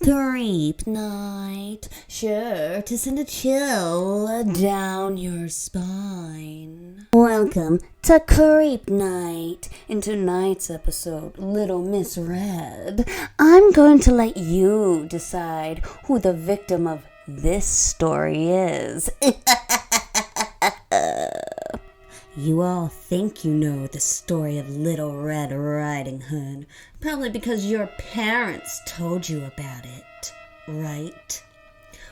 Creep night, sure to send a chill down your spine. Welcome to Creep Night. In tonight's episode, Little Miss Red, I'm going to let you decide who the victim of this story is. You all think you know the story of Little Red Riding Hood, probably because your parents told you about it, right?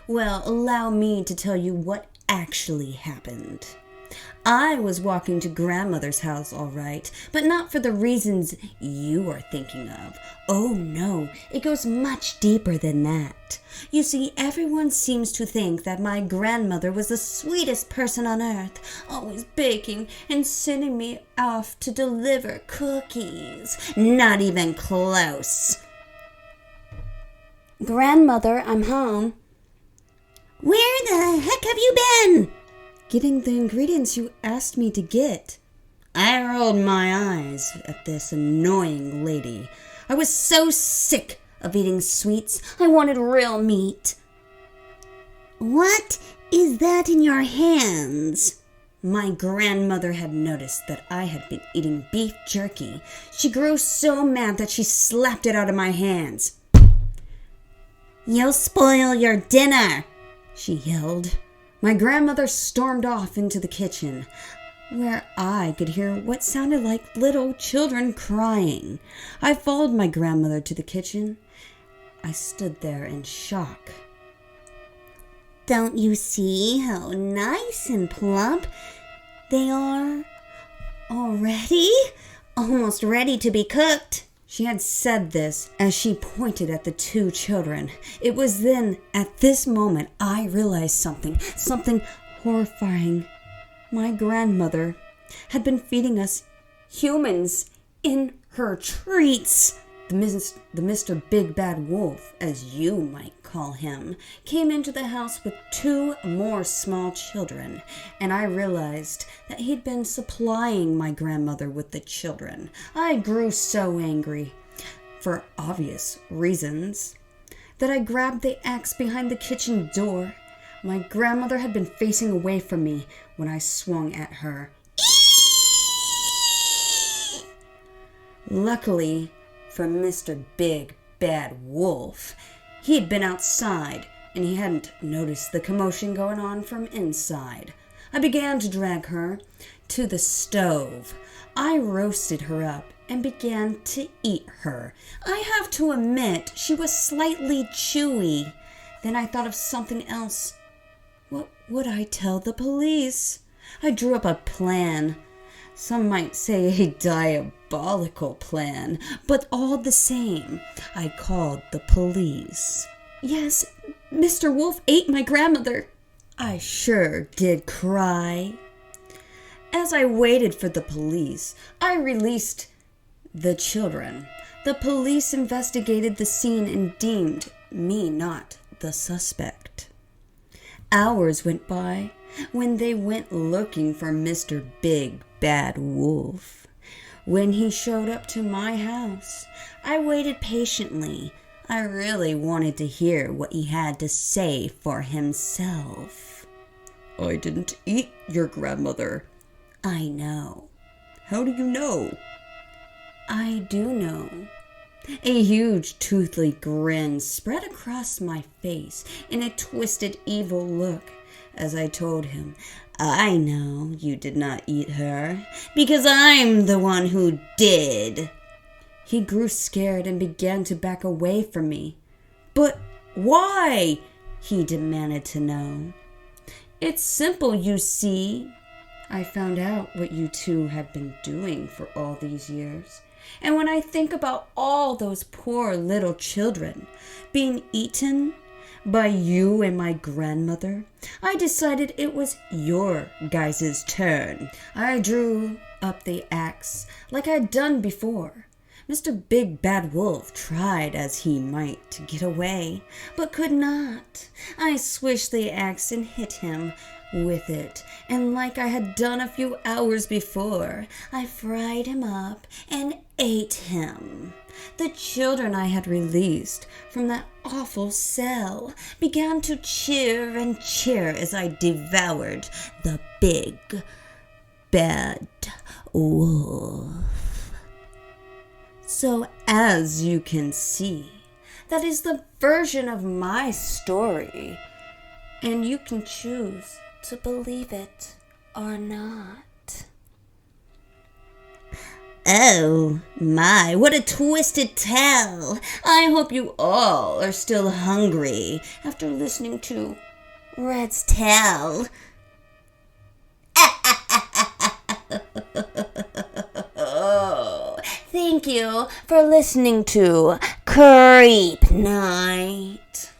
Well, allow me to tell you what actually happened. I was walking to grandmother's house, all right, but not for the reasons you are thinking of. Oh no, it goes much deeper than that. You see, everyone seems to think that my grandmother was the sweetest person on earth, always baking and sending me off to deliver cookies. Not even close. Grandmother, I'm home. Where the heck have you been? Getting the ingredients you asked me to get. I rolled my eyes at this annoying lady. I was so sick of eating sweets, I wanted real meat. What is that in your hands? My grandmother had noticed that I had been eating beef jerky. She grew so mad that she slapped it out of my hands. You'll spoil your dinner, she yelled. My grandmother stormed off into the kitchen, where I could hear what sounded like little children crying. I followed my grandmother to the kitchen. I stood there in shock. Don't you see how nice and plump they are already? Almost ready to be cooked. She had said this as she pointed at the two children. It was then, at this moment, I realized something horrifying. My grandmother had been feeding us humans in her treats. The Mr. Big Bad Wolf, as you might call him, came into the house with two more small children, and I realized that he'd been supplying my grandmother with the children. I grew so angry, for obvious reasons, that I grabbed the axe behind the kitchen door. My grandmother had been facing away from me when I swung at her. Luckily for Mr. Big Bad Wolf, he had been outside and he hadn't noticed the commotion going on from inside. I began to drag her to the stove. I roasted her up and began to eat her. I have to admit, she was slightly chewy. Then I thought of something else. What would I tell the police? I drew up a plan. Some might say a diabolical plan, but all the same, I called the police. Yes, Mr. Wolf ate my grandmother. I sure did cry. As I waited for the police, I released the children. The police investigated the scene and deemed me not the suspect. Hours went by when they went looking for Mr. Big Bad Wolf. When he showed up to my house, I waited patiently. I really wanted to hear what he had to say for himself. I didn't eat your grandmother. I know. How do you know? I do know. A huge toothly grin spread across my face in a twisted, evil look as I told him, I know you did not eat her, because I'm the one who did. He grew scared and began to back away from me. But why? He demanded to know. It's simple, you see. I found out what you two have been doing for all these years. And when I think about all those poor little children being eaten by you and my grandmother, I decided it was your guys' turn. I drew up the axe like I'd done before. Mr. Big Bad Wolf tried as he might to get away, but could not. I swished the axe and hit him with it, and like I had done a few hours before, I fried him up and ate him. The children I had released from that awful cell began to cheer and cheer as I devoured the big, bad wolf. So as you can see, that is the version of my story, and you can choose to believe it or not. Oh my, what a twisted tale. I hope you all are still hungry after listening to Red's tale. Thank you for listening to Creep Night.